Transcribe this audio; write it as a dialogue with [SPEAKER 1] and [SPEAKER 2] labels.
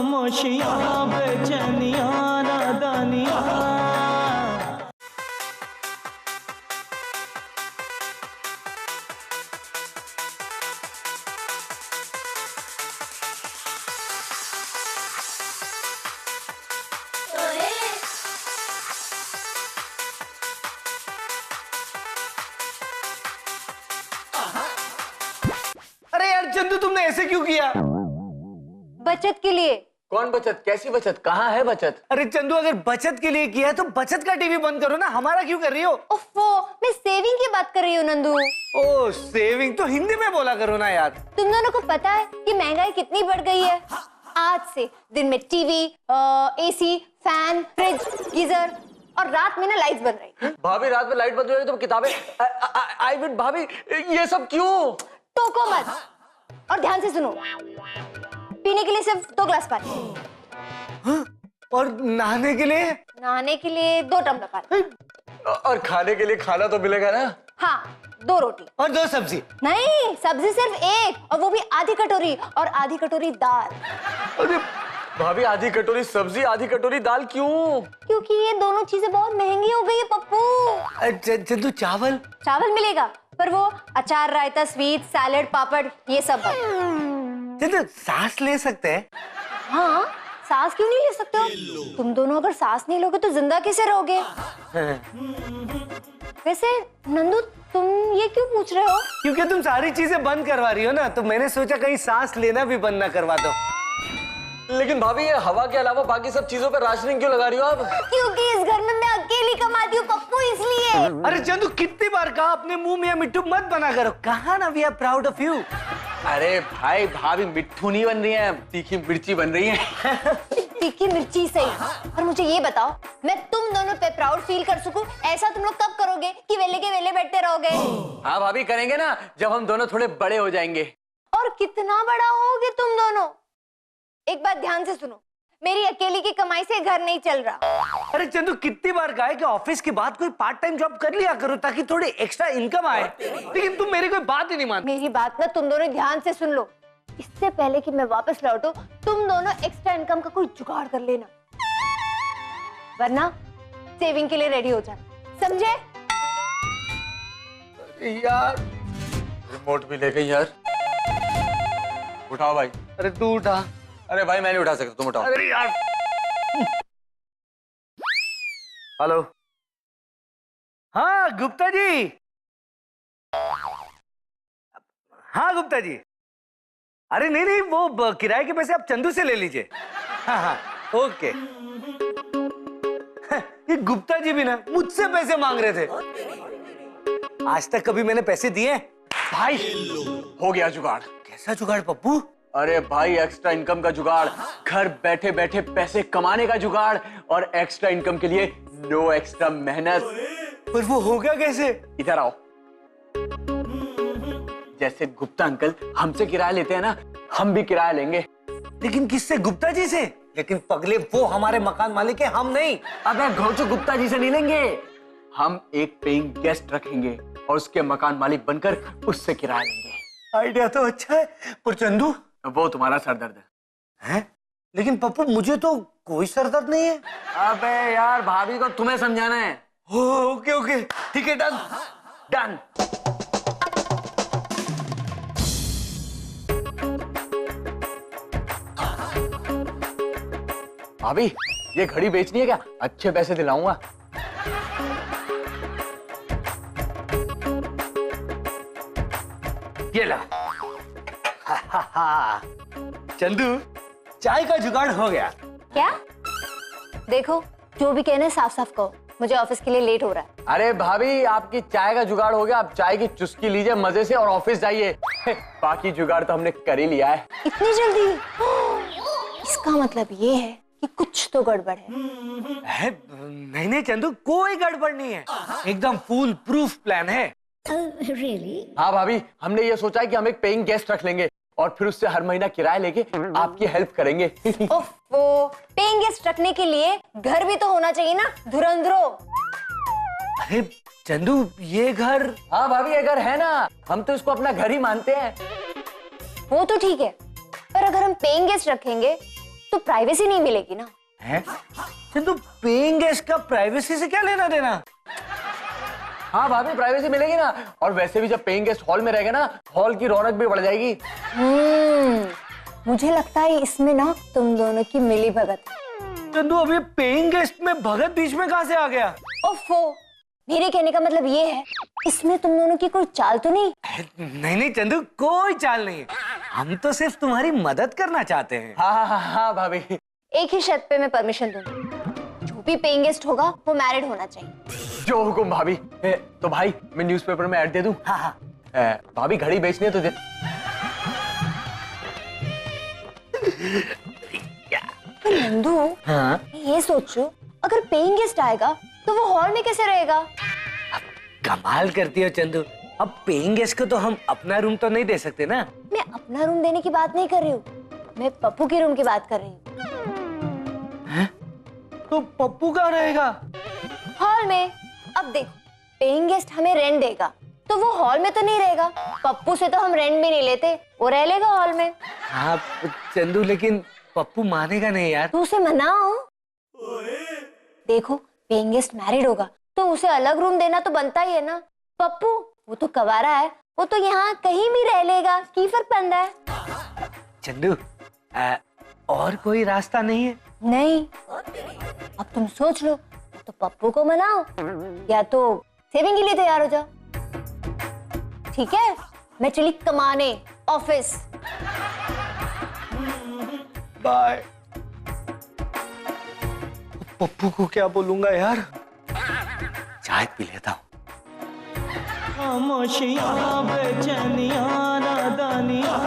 [SPEAKER 1] खामोशियां बेचैनियां नादानियां।
[SPEAKER 2] अरे यार चंदू, तुमने ऐसे क्यों किया?
[SPEAKER 3] बचत के लिए।
[SPEAKER 4] कौन बचत? कैसी बचत? कहाँ है बचत?
[SPEAKER 2] अरे चंदू, अगर बचत के लिए किया है तो बचत का टीवी बंद करो ना, हमारा क्यों कर रही हो?
[SPEAKER 3] ओफो, मैं सेविंग की बात कर रही हूँ नंदू।
[SPEAKER 2] ओ सेविंग तो हिंदी में बोला करो ना यार।
[SPEAKER 3] तुम दोनों को पता है कि महंगाई कितनी बढ़ गई है? आज से दिन में TV, AC, fan, fridge, geyser और रात में ना लाइट्स बंद रही।
[SPEAKER 4] भाभी रात में लाइट बंद हो गई तो किताबें आई मीन भाभी ये सब क्यों?
[SPEAKER 3] टोको मत और ध्यान से सुनो। पीने के लिए सिर्फ 2 ग्लास पानी।
[SPEAKER 2] हाँ? और नहाने के लिए?
[SPEAKER 3] नहाने के लिए 2 टम्बलर पानी।
[SPEAKER 4] और खाने के लिए खाना तो मिलेगा ना?
[SPEAKER 3] हाँ, 2 रोटी
[SPEAKER 2] और 2 सब्जी।
[SPEAKER 3] नहीं, सब्जी सिर्फ 1 और वो भी आधी कटोरी और आधी कटोरी दाल।
[SPEAKER 4] अरे भाभी, आधी कटोरी सब्जी आधी कटोरी दाल क्यों?
[SPEAKER 3] क्योंकि ये दोनों चीजें बहुत महंगी हो गई है पप्पू।
[SPEAKER 2] चंदू, चावल?
[SPEAKER 3] चावल मिलेगा पर वो अचार, रायता, स्वीट, सैलेड, पापड़ ये सब
[SPEAKER 2] चंदू, सांस ले सकते हैं?
[SPEAKER 3] हाँ, सांस क्यों नहीं ले सकते हो? तुम दोनों अगर सांस नहीं लोगे तो जिंदा कैसे रहोगे? वैसे नंदू, तुम ये क्यों पूछ रहे हो?
[SPEAKER 2] क्योंकि तुम सारी चीजें बंद करवा रही हो ना, तो मैंने सोचा कहीं सांस लेना भी बंद ना करवा दो।
[SPEAKER 4] लेकिन भाभी, ये हवा के अलावा बाकी सब चीजों पे राशनिंग क्यों लगा रही हो आप?
[SPEAKER 3] क्योंकि इस घर में मैं अकेली कमाती हूँ पप्पू, इसलिए।
[SPEAKER 2] अरे चंदू, कितनी बार कहा अपने मुंह में मिट्टू मत बना करो। कहा ना, we are proud of you.
[SPEAKER 4] अरे भाई, भाभी मिट्ठू नहीं बन रही है, तीखी मिर्ची बन रही है।
[SPEAKER 3] तीखी मिर्ची सही। और मुझे ये बताओ, मैं तुम दोनों पे प्राउड फील कर सकूं, ऐसा तुम लोग कब करोगे कि वेले के वेले बैठते रहोगे?
[SPEAKER 4] हाँ भाभी, करेंगे ना जब हम दोनों थोड़े बड़े हो जाएंगे।
[SPEAKER 3] और कितना बड़ा होगे तुम दोनों? एक बात ध्यान से सुनो, मेरी अकेली की कमाई से घर नहीं चल रहा।
[SPEAKER 2] अरे चंदू, कितनी बार कहा है कि ऑफिस के बाद कोई पार्ट टाइम जॉब कर लिया करो ताकि थोड़ी एक्स्ट्रा इनकम आए, लेकिन तुम मेरी कोई बात ही नहीं मानती।
[SPEAKER 3] मेरी बात ना तुम दोनों ध्यान से सुन लो। इससे पहले कि मैं वापस लौटूं, तुम दोनों एक्स्ट्रा इनकम का कोई जुगाड़ कर लेना, वरना सेविंग के लिए रेडी हो जाना, समझे?
[SPEAKER 4] यार रिमोट भी ले गई यार। उठाओ भाई।
[SPEAKER 2] अरे तू उठा।
[SPEAKER 4] अरे भाई, मैं नहीं उठा सकता, तुम उठाओ।
[SPEAKER 2] अरे यार। हेलो। हाँ गुप्ता जी। हाँ गुप्ता जी। अरे नहीं नहीं, वो किराए के पैसे आप चंदू से ले लीजिए। हाँ हाँ, ओके। ये गुप्ता जी भी ना मुझसे पैसे मांग रहे थे। आज तक कभी मैंने पैसे दिए?
[SPEAKER 4] भाई हो गया जुगाड़।
[SPEAKER 2] कैसा जुगाड़ पप्पू?
[SPEAKER 4] अरे भाई, एक्स्ट्रा इनकम का जुगाड़, घर बैठे बैठे पैसे कमाने का जुगाड़, और एक्स्ट्रा इनकम के लिए नो एक्स्ट्रा मेहनत।
[SPEAKER 2] पर वो होगा कैसे?
[SPEAKER 4] इधर आओ। जैसे गुप्ता अंकल हमसे किराया लेते हैं ना, हम भी किराया लेंगे।
[SPEAKER 2] लेकिन किससे? गुप्ता जी से? लेकिन पगले, वो हमारे मकान मालिक है, हम नहीं।
[SPEAKER 4] अबे घोचो, गुप्ता जी से नहीं लेंगे, हम एक पेइंग गेस्ट रखेंगे और उसके मकान मालिक बनकर उससे किराया लेंगे।
[SPEAKER 2] आइडिया तो अच्छा है, पर चंदू
[SPEAKER 4] वो तुम्हारा सरदर्द
[SPEAKER 2] है। लेकिन पप्पू, मुझे तो कोई सरदर्द नहीं है।
[SPEAKER 4] अबे यार, भाभी को तुम्हें समझाना है।
[SPEAKER 2] ओके ओके, ठीक है, डन
[SPEAKER 4] डन। भाभी, ये घड़ी बेचनी है क्या? अच्छे पैसे दिलाऊंगा।
[SPEAKER 2] ये ला। चंदू, चाय का जुगाड़ हो गया।
[SPEAKER 3] क्या? देखो, जो भी कहना है साफ साफ कहो, मुझे ऑफिस के लिए लेट हो रहा है।
[SPEAKER 4] अरे भाभी, आपकी चाय का जुगाड़ हो गया, आप चाय की चुस्की लीजिए मजे से और ऑफिस जाइए। बाकी जुगाड़ तो हमने कर ही लिया है।
[SPEAKER 3] इतनी जल्दी? इसका मतलब ये है कि कुछ तो गड़बड़ है।
[SPEAKER 2] नहीं नहीं चंदू, कोई गड़बड़ नहीं है, एकदम फुल प्रूफ प्लान है।
[SPEAKER 3] really?
[SPEAKER 4] हाँ भाभी, हमने ये सोचा है कि हम एक पेइंग गेस्ट रख लेंगे और फिर उससे हर महीना किराया लेके आपकी हेल्प करेंगे।
[SPEAKER 3] ओफो, पेइंग गेस्ट रखने के लिए घर भी तो होना चाहिए ना, धुरंधरो।
[SPEAKER 2] अरे चंदू, ये घर?
[SPEAKER 4] हाँ भाभी, ये घर है ना, हम तो इसको अपना घर ही मानते हैं।
[SPEAKER 3] वो तो ठीक है, पर अगर हम पेइंग गेस्ट रखेंगे तो प्राइवेसी नहीं मिलेगी ना।
[SPEAKER 2] है चंदू, पेइंग गेस्ट का प्राइवेसी से क्या लेना देना?
[SPEAKER 4] हाँ भाभी, प्राइवेसी मिलेगी ना, और वैसे भी जब पेइंग गेस्ट हॉल में रहेगा ना, हॉल की रौनक भी बढ़ जाएगी।
[SPEAKER 3] मुझे लगता है इसमें ना तुम दोनों की मिली भगत है।
[SPEAKER 2] चंदू, अभी पेइंग गेस्ट में भगत बीच में कहाँ से आ गया?
[SPEAKER 3] ओफो, मेरे कहने का मतलब ये है, इसमें तुम दोनों की कोई चाल तो नहीं?
[SPEAKER 2] नहीं नहीं चंदू, कोई चाल नहीं है। हम तो सिर्फ तुम्हारी मदद करना चाहते हैं।
[SPEAKER 4] हाँ भाभी।
[SPEAKER 3] एक ही शर्त पे मैं परमिशन दूंगी, जो भी पेइंग गेस्ट होगा वो मैरिड होना चाहिए।
[SPEAKER 4] जो हुकुम भाभी। तो भाई मैं न्यूज़पेपर में ऐड दे दूं?
[SPEAKER 2] हाँ।
[SPEAKER 4] भाभी घड़ी बेचनी है तुझे?
[SPEAKER 3] नंदू,
[SPEAKER 2] हाँ?
[SPEAKER 3] मैं ये सोचूं, अगर पेइंग गेस्ट आएगा तो वो हॉल में कैसे रहेगा?
[SPEAKER 2] कमाल करती हो चंदू। अब पेइंग गेस्ट को तो हम अपना रूम तो नहीं दे सकते ना।
[SPEAKER 3] मैं अपना रूम देने की बात नहीं कर रही हूँ, मैं पप्पू के रूम की बात कर रही हूँ।
[SPEAKER 2] तो पप्पू कहाँ रहेगा?
[SPEAKER 3] हॉल में। अब देखो, पेइंग गेस्ट हमें रेंट देगा तो वो हॉल में तो नहीं रहेगा। पप्पू से तो हम रेंट भी नहीं लेते, वो रह लेगा हॉल में।
[SPEAKER 2] हाँ चंदू, लेकिन पप्पू मानेगा नहीं यार।
[SPEAKER 3] तो उसे मनाओ। देखो, पेइंग गेस्ट मैरिड होगा तो उसे अलग रूम देना तो बनता ही है ना। पप्पू वो तो कवारा है, वो तो यहाँ कहीं भी रह लेगा, की फर्क पड़ता है।
[SPEAKER 2] चंदू, और कोई रास्ता नहीं है?
[SPEAKER 3] नहीं, अब तुम सोच लो, तो पप्पू को मनाओ या तो सेविंग के लिए तैयार हो जाओ। ठीक है, मैं चली कमाने ऑफिस।
[SPEAKER 2] बाय। पप्पू को क्या बोलूंगा यार? चाय पी लेता हूँ।
[SPEAKER 1] खामोशियां बेचैनियां नादानियां